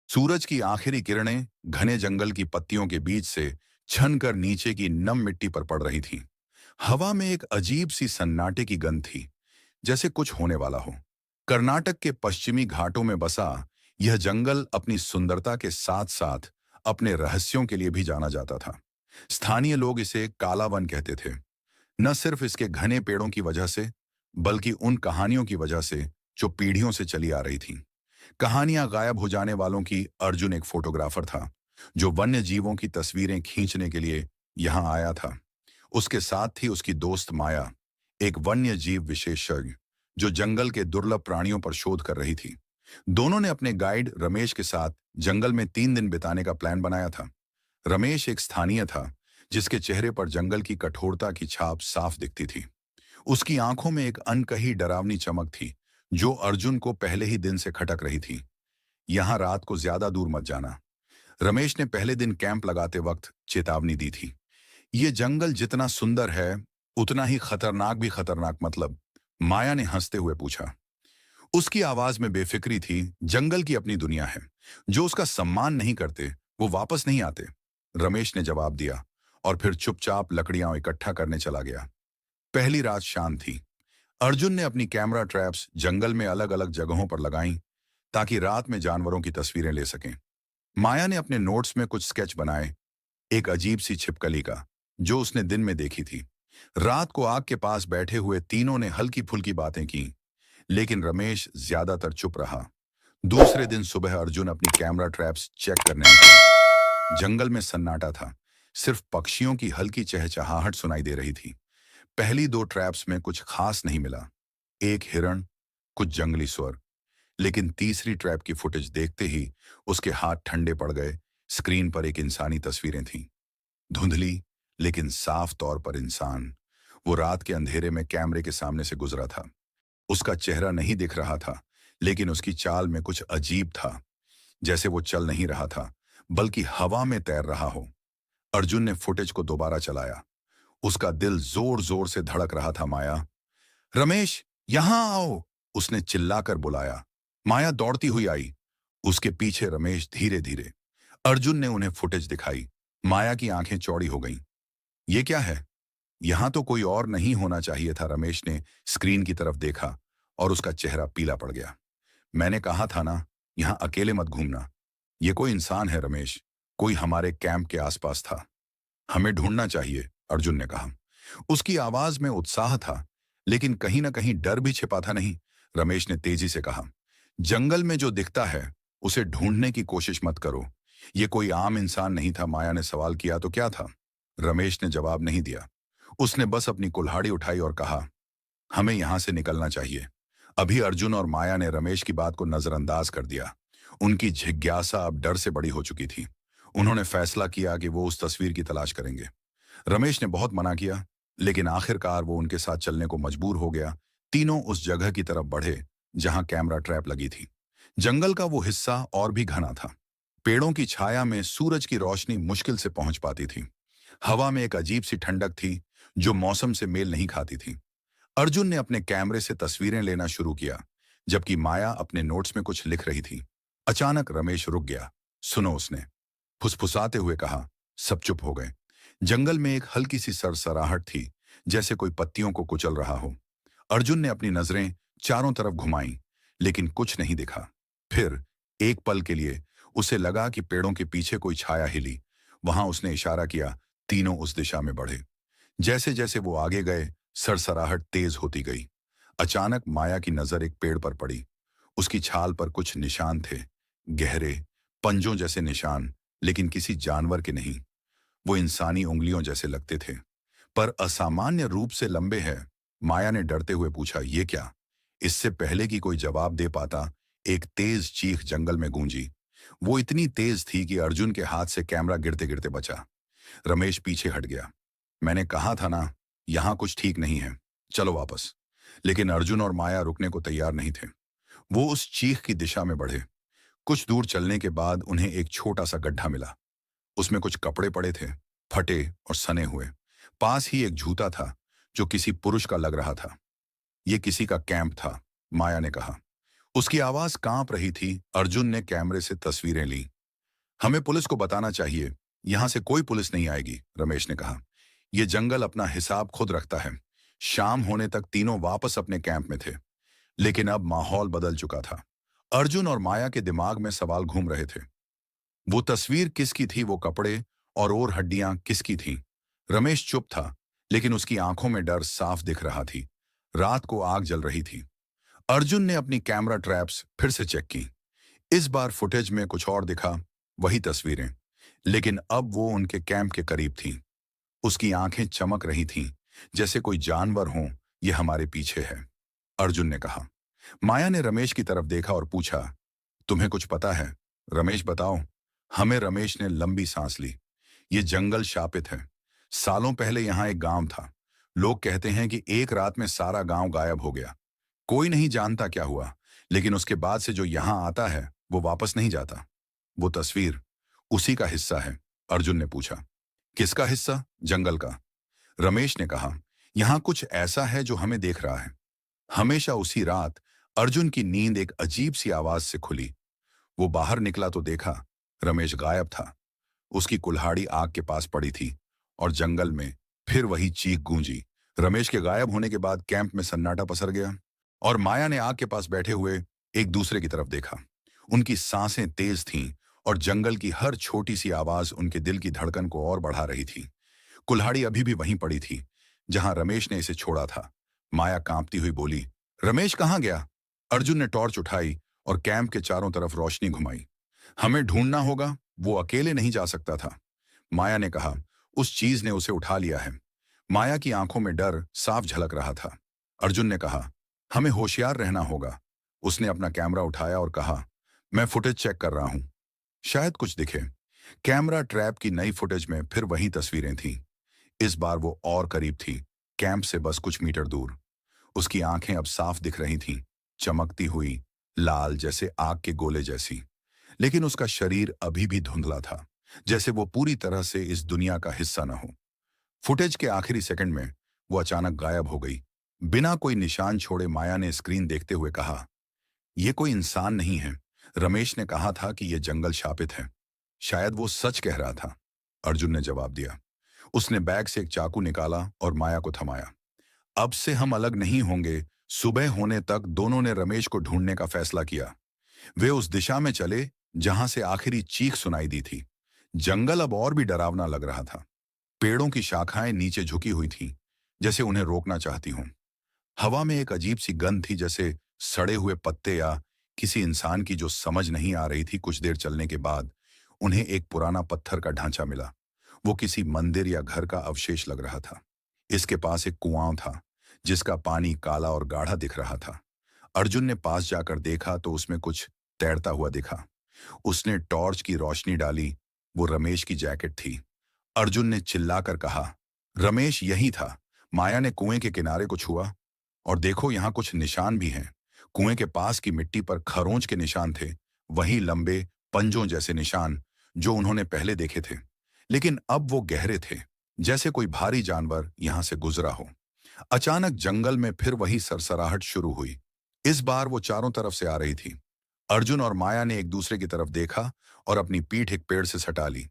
सूरज की आखिरी किरणें घने जंगल की पत्तियों के बीच से छन कर नीचे की नम मिट्टी पर पड़ रही थीं। हवा में एक अजीब सी सन्नाटे की गंध थी, जैसे कुछ होने वाला हो। कर्नाटक के पश्चिमी घाटों में बसा यह जंगल अपनी सुंदरता के साथ साथ अपने रहस्यों के लिए भी जाना जाता था। स्थानीय लोग इसे काला वन कहते थे, न सिर्फ इसके घने पेड़ों की वजह से, बल्कि उन कहानियों की वजह से जो पीढ़ियों से चली आ रही थीं। कहानियां गायब हो जाने वालों की। अर्जुन एक फोटोग्राफर था जो वन्य जीवों की तस्वीरें खींचने के लिए यहां आया था। उसके साथ थी उसकी दोस्त माया, एक वन्य जीव विशेषज्ञ जो जंगल के दुर्लभ प्राणियों पर शोध कर रही थी। दोनों ने अपने गाइड रमेश के साथ जंगल में 3 दिन बिताने का प्लान बनाया था। रमेश एक स्थानीय था जिसके चेहरे पर जंगल की कठोरता की छाप साफ दिखती थी। उसकी आंखों में एक अनकही डरावनी चमक थी जो अर्जुन को पहले ही दिन से खटक रही थी। यहां रात को ज्यादा दूर मत जाना, रमेश ने पहले दिन कैंप लगाते वक्त चेतावनी दी थी। ये जंगल जितना सुंदर है उतना ही खतरनाक भी खतरनाक, मतलब? माया ने हंसते हुए पूछा। उसकी आवाज में बेफिक्री थी। जंगल की अपनी दुनिया है, जो उसका सम्मान नहीं करते वो वापस नहीं आते, रमेश ने जवाब दिया और फिर चुपचाप लकड़ियां इकट्ठा करने चला गया। पहली रात शांत थी। अर्जुन ने अपनी कैमरा ट्रैप्स जंगल में अलग अलग जगहों पर लगाईं ताकि रात में जानवरों की तस्वीरें ले सकें। माया ने अपने नोट्स में कुछ स्केच बनाए, एक अजीब सी छिपकली का जो उसने दिन में देखी थी। रात को आग के पास बैठे हुए तीनों ने हल्की फुल्की बातें की, लेकिन रमेश ज्यादातर चुप रहा। दूसरे दिन सुबह अर्जुन अपनी कैमरा ट्रैप्स चेक करने निकला। जंगल में सन्नाटा था, सिर्फ पक्षियों की हल्की चहचहाहट सुनाई दे रही थी। पहली 2 ट्रैप्स में कुछ खास नहीं मिला, एक हिरण, कुछ जंगली स्वर। लेकिन तीसरी ट्रैप की फुटेज देखते ही उसके हाथ ठंडे पड़ गए। स्क्रीन पर एक इंसानी तस्वीरें थीं, धुंधली लेकिन साफ तौर पर इंसान। वो रात के अंधेरे में कैमरे के सामने से गुजरा था। उसका चेहरा नहीं दिख रहा था, लेकिन उसकी चाल में कुछ अजीब था, जैसे वो चल नहीं रहा था बल्कि हवा में तैर रहा हो। अर्जुन ने फुटेज को दोबारा चलाया। उसका दिल जोर जोर से धड़क रहा था। माया, रमेश, यहां आओ, उसने चिल्लाकर बुलाया। माया दौड़ती हुई आई, उसके पीछे रमेश धीरे धीरे। अर्जुन ने उन्हें फुटेज दिखाई। माया की आंखें चौड़ी हो गईं। ये क्या है? यहां तो कोई और नहीं होना चाहिए था। रमेश ने स्क्रीन की तरफ देखा और उसका चेहरा पीला पड़ गया। मैंने कहा था ना, यहां अकेले मत घूमना। ये कोई इंसान है रमेश, कोई हमारे कैंप के आसपास था, हमें ढूंढना चाहिए, अर्जुन ने कहा। उसकी आवाज में उत्साह था, लेकिन कहीं ना कहीं डर भी छिपा था। नहीं, रमेश ने तेजी से कहा, जंगल में जो दिखता है उसे ढूंढने की कोशिश मत करो। ये कोई आम इंसान नहीं था। माया ने सवाल किया, तो क्या था? रमेश ने जवाब नहीं दिया। उसने बस अपनी कुल्हाड़ी उठाई और कहा, हमें यहां से निकलना चाहिए। अभी अर्जुन और माया ने रमेश की बात को नजरअंदाज कर दिया। उनकी जिज्ञासा अब डर से बड़ी हो चुकी थी। उन्होंने फैसला किया कि वो उस तस्वीर की तलाश करेंगे। रमेश ने बहुत मना किया, लेकिन आखिरकार वो उनके साथ चलने को मजबूर हो गया। तीनों उस जगह की तरफ बढ़े जहां कैमरा ट्रैप लगी थी। जंगल का वो हिस्सा और भी घना था। पेड़ों की छाया में सूरज की रोशनी मुश्किल से पहुंच पाती थी। हवा में एक अजीब सी ठंडक थी जो मौसम से मेल नहीं खाती थी। अर्जुन ने अपने कैमरे से तस्वीरें लेना शुरू किया, जबकि माया अपने नोट्स में कुछ लिख रही थी। अचानक रमेश रुक गया। सुनो, उसने फुसफुसाते हुए कहा। सब चुप हो गए। जंगल में एक हल्की सी सरसराहट थी, जैसे कोई पत्तियों को कुचल रहा हो। अर्जुन ने अपनी नजरें चारों तरफ घुमाईं, लेकिन कुछ नहीं दिखा। फिर एक पल के लिए उसे लगा कि पेड़ों के पीछे कोई छाया हिली। वहां उसने इशारा किया। तीनों उस दिशा में बढ़े। जैसे जैसे वो आगे गए, सरसराहट तेज होती गई। अचानक माया की नजर एक पेड़ पर पड़ी। उसकी छाल पर कुछ निशान थे, गहरे पंजों जैसे निशान, लेकिन किसी जानवर के नहीं। वो इंसानी उंगलियों जैसे लगते थे, पर असामान्य रूप से लंबे हैं। माया ने डरते हुए पूछा, ये क्या? इससे पहले कि कोई जवाब दे पाता, एक तेज चीख जंगल में गूंजी। वो इतनी तेज थी कि अर्जुन के हाथ से कैमरा गिरते गिरते बचा। रमेश पीछे हट गया। मैंने कहा था ना, यहां कुछ ठीक नहीं है, चलो वापस। लेकिन अर्जुन और माया रुकने को तैयार नहीं थे। वो उस चीख की दिशा में बढ़े। कुछ दूर चलने के बाद उन्हें एक छोटा सा गड्ढा मिला। उसमें कुछ कपड़े पड़े थे, फटे और सने हुए। पास ही एक जूता था जो किसी पुरुष का लग रहा था। ये किसी का कैंप था, माया ने कहा। उसकी आवाज कांप रही थी। अर्जुन ने कैमरे से तस्वीरें ली। हमें पुलिस को बताना चाहिए। यहां से कोई पुलिस नहीं आएगी, रमेश ने कहा। यह जंगल अपना हिसाब खुद रखता है। शाम होने तक तीनों वापस अपने कैंप में थे, लेकिन अब माहौल बदल चुका था। अर्जुन और माया के दिमाग में सवाल घूम रहे थे। वो तस्वीर किसकी थी, वो कपड़े और हड्डियां किसकी थीं? रमेश चुप था, लेकिन उसकी आंखों में डर साफ दिख रहा थी। रात को आग जल रही थी। अर्जुन ने अपनी कैमरा ट्रैप्स फिर से चेक की। इस बार फुटेज में कुछ और दिखा, वही तस्वीरें, लेकिन अब वो उनके कैंप के करीब थीं। उसकी आंखें चमक रही थीं, जैसे कोई जानवर हो ये हमारे पीछे है, अर्जुन ने कहा। माया ने रमेश की तरफ देखा और पूछा, तुम्हें कुछ पता है? रमेश बताओ। हमें, रमेश ने लंबी सांस ली। ये जंगल शापित है। सालों पहले यहाँ एक गांव था। लोग कहते हैं कि एक रात में सारा गांव गायब हो गया। कोई नहीं जानता क्या हुआ, लेकिन उसके बाद से जो यहाँ आता है वो वापस नहीं जाता। वो तस्वीर उसी का हिस्सा है, अर्जुन ने पूछा। किसका हिस्सा? जंगल का, रमेश ने कहा। यहाँ कुछ ऐसा है जो हमें देख रहा है। हमेशा उसी रात अर्जुन की नींद एक अजीब सी आवाज से खुली। वो बाहर निकला तो देखा रमेश गायब था। उसकी कुल्हाड़ी आग के पास पड़ी थी और जंगल में फिर वही चीख गूंजी। रमेश के गायब होने के बाद कैंप में सन्नाटा पसर गया और माया ने आग के पास बैठे हुए एक दूसरे की तरफ देखा। उनकी सांसें तेज थीं और जंगल की हर छोटी सी आवाज उनके दिल की धड़कन को और बढ़ा रही थी। कुल्हाड़ी अभी भी वहीं पड़ी थी जहां रमेश ने इसे छोड़ा था। माया कांपती हुई बोली, रमेश कहाँ गया? अर्जुन ने टॉर्च उठाई और कैंप के चारों तरफ रोशनी घुमाई। हमें ढूंढना होगा, वो अकेले नहीं जा सकता था। माया ने कहा, उस चीज ने उसे उठा लिया है। माया की आंखों में डर साफ झलक रहा था। अर्जुन ने कहा, हमें होशियार रहना होगा। उसने अपना कैमरा उठाया और कहा, मैं फुटेज चेक कर रहा हूं, शायद कुछ दिखे। कैमरा ट्रैप की नई फुटेज में फिर वही तस्वीरें थीं। इस बार वो और करीब थी, कैंप से बस कुछ मीटर दूर। उसकी आंखें अब साफ दिख रही थीं, चमकती हुई, लाल जैसे आग के गोले जैसी। लेकिन उसका शरीर अभी भी धुंधला था, जैसे वो पूरी तरह से इस दुनिया का हिस्सा न हो। फुटेज के आखिरी सेकंड में वो अचानक गायब हो गई। बिना कोई निशान छोड़े माया ने स्क्रीन देखते हुए कहा, यह कोई इंसान नहीं है। रमेश ने कहा था कि यह जंगल शापित है। शायद वो सच कह रहा था, अर्जुन ने जवाब दिया। उसने बैग से एक चाकू निकाला और माया को थमाया। अब से हम अलग नहीं होंगे। सुबह होने तक दोनों ने रमेश को ढूंढने का फैसला किया। वे उस दिशा में चले जहां से आखिरी चीख सुनाई दी थी। जंगल अब और भी डरावना लग रहा था। पेड़ों की शाखाएं नीचे झुकी हुई थीं, जैसे उन्हें रोकना चाहती हों। हवा में एक अजीब सी गंध थी, जैसे सड़े हुए पत्ते या किसी इंसान की, जो समझ नहीं आ रही थी। कुछ देर चलने के बाद उन्हें एक पुराना पत्थर का ढांचा मिला। वो किसी मंदिर या घर का अवशेष लग रहा था। इसके पास एक कुआं था, जिसका पानी काला और गाढ़ा दिख रहा था। अर्जुन ने पास जाकर देखा तो उसमें कुछ तैरता हुआ दिखा। उसने टॉर्च की रोशनी डाली। वो रमेश की जैकेट थी। अर्जुन ने चिल्लाकर कहा, रमेश यही था। माया ने कुएं के किनारे को छुआ और देखो, यहाँ कुछ निशान भी हैं। कुएं के पास की मिट्टी पर खरोंच के निशान थे, वही लंबे पंजों जैसे निशान जो उन्होंने पहले देखे थे। लेकिन अब वो गहरे थे, जैसे कोई भारी जानवर यहां से गुजरा हो। अचानक जंगल में फिर वही सरसराहट शुरू हुई। इस बार वो चारों तरफ से आ रही थी। अर्जुन और माया ने एक दूसरे की तरफ देखा और अपनी पीठ एक पेड़ से सटा ली।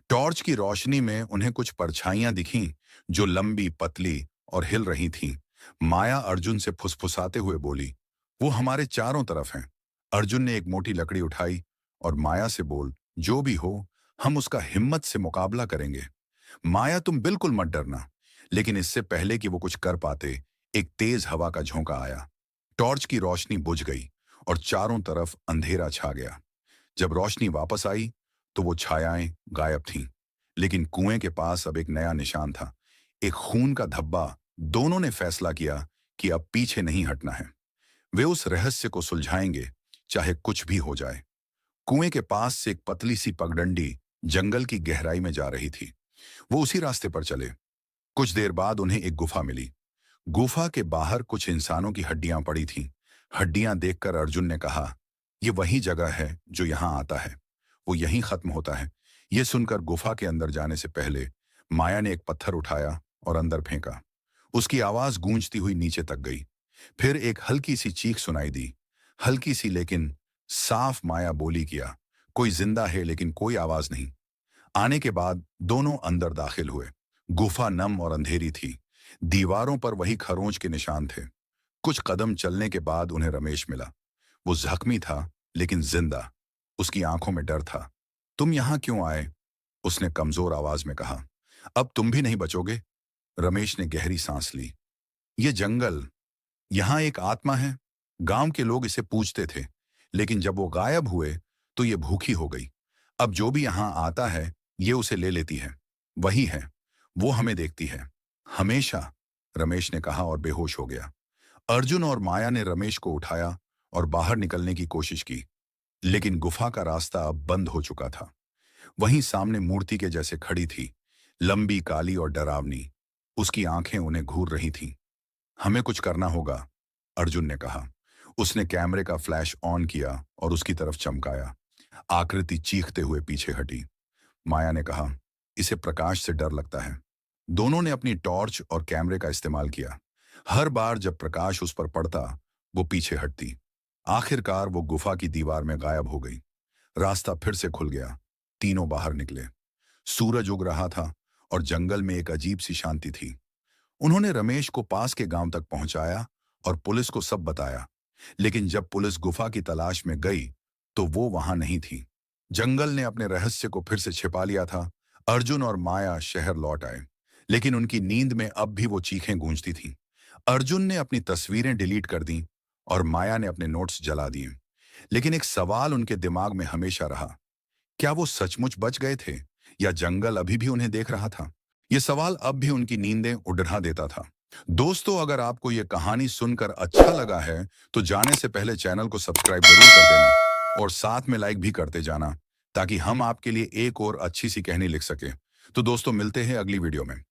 टॉर्च की रोशनी में उन्हें कुछ परछाइयां दिखीं, जो लंबी, पतली और हिल रही थीं। माया अर्जुन से फुसफुसाते हुए बोली, वो हमारे चारों तरफ हैं। अर्जुन ने एक मोटी लकड़ी उठाई और माया से बोल, जो भी हो, हम उसका हिम्मत से मुकाबला करेंगे। माया, तुम बिल्कुल मत डरना। लेकिन इससे पहले कि वो कुछ कर पाते, एक तेज हवा का झोंका आया। टॉर्च की रोशनी बुझ गई और चारों तरफ अंधेरा छा गया। जब रोशनी वापस आई तो वो छायाएं गायब थीं। लेकिन कुएं के पास अब एक नया निशान था, एक खून का धब्बा। दोनों ने फैसला किया कि अब पीछे नहीं हटना है। वे उस रहस्य को सुलझाएंगे, चाहे कुछ भी हो जाए। कुएं के पास से एक पतली सी पगडंडी जंगल की गहराई में जा रही थी। वो उसी रास्ते पर चले। कुछ देर बाद उन्हें एक गुफा मिली। गुफा के बाहर कुछ इंसानों की हड्डियां पड़ी थीं। हड्डियां देखकर अर्जुन ने कहा, यह वही जगह है जो यहां आता है, वो यहीं खत्म होता है। यह सुनकर गुफा के अंदर जाने से पहले माया ने एक पत्थर उठाया और अंदर फेंका। उसकी आवाज गूंजती हुई नीचे तक गई। फिर एक हल्की सी चीख सुनाई दी। हल्की सी लेकिन साफ माया बोली किया, कोई जिंदा है लेकिन कोई आवाज नहीं। आने के बाद दोनों अंदर दाखिल हुए। गुफा नम और अंधेरी थी। दीवारों पर वही खरोंच के निशान थे। कुछ कदम चलने के बाद उन्हें रमेश मिला। वो जख्मी था लेकिन जिंदा। उसकी आंखों में डर था। तुम यहां क्यों आए? उसने कमजोर आवाज में कहा। अब तुम भी नहीं बचोगे? रमेश ने गहरी सांस ली। ये जंगल, यहाँ एक आत्मा है। गांव के लोग इसे पूजते थे, लेकिन जब वो गायब हुए तो ये भूखी हो गई। अब जो भी यहाँ आता है ये उसे ले लेती है। वही है, वो हमें देखती है हमेशा। रमेश ने कहा और बेहोश हो गया। अर्जुन और माया ने रमेश को उठाया और बाहर निकलने की कोशिश की, लेकिन गुफा का रास्ता अब बंद हो चुका था। वहीं सामने मूर्ति के जैसे खड़ी थी, लंबी, काली और डरावनी। उसकी आंखें उन्हें घूर रही थीं। हमें कुछ करना होगा, अर्जुन ने कहा। उसने कैमरे का फ्लैश ऑन किया और उसकी तरफ चमकाया। आकृति चीखते हुए पीछे हटी। माया ने कहा, इसे प्रकाश से डर लगता है। दोनों ने अपनी टॉर्च और कैमरे का इस्तेमाल किया। हर बार जब प्रकाश उस पर पड़ता, वो पीछे हटती। आखिरकार वो गुफा की दीवार में गायब हो गई। रास्ता फिर से खुल गया। तीनों बाहर निकले। सूरज उग रहा था और जंगल में एक अजीब सी शांति थी। उन्होंने रमेश को पास के गांव तक पहुंचाया और पुलिस को सब बताया। लेकिन जब पुलिस गुफा की तलाश में गई तो वो वहां नहीं थी। जंगल ने अपने रहस्य को फिर से छिपा लिया था। अर्जुन और माया शहर लौट आए, लेकिन उनकी नींद में अब भी वो चीखें गूंजती थीं। अर्जुन ने अपनी तस्वीरें डिलीट कर दी और माया ने अपने नोट्स जला दिए। लेकिन एक सवाल उनके दिमाग में हमेशा रहा, क्या वो सचमुच बच गए थे या जंगल अभी भी उन्हें देख रहा था? ये सवाल अब भी उनकी नींदें उड़ा देता था। दोस्तों, अगर आपको ये कहानी सुनकर अच्छा लगा है तो जाने से पहले चैनल को सब्सक्राइब जरूर कर देना और साथ में लाइक भी करते जाना, ताकि हम आपके लिए एक और अच्छी सी कहानी लिख सके। तो दोस्तों, मिलते हैं अगली वीडियो में।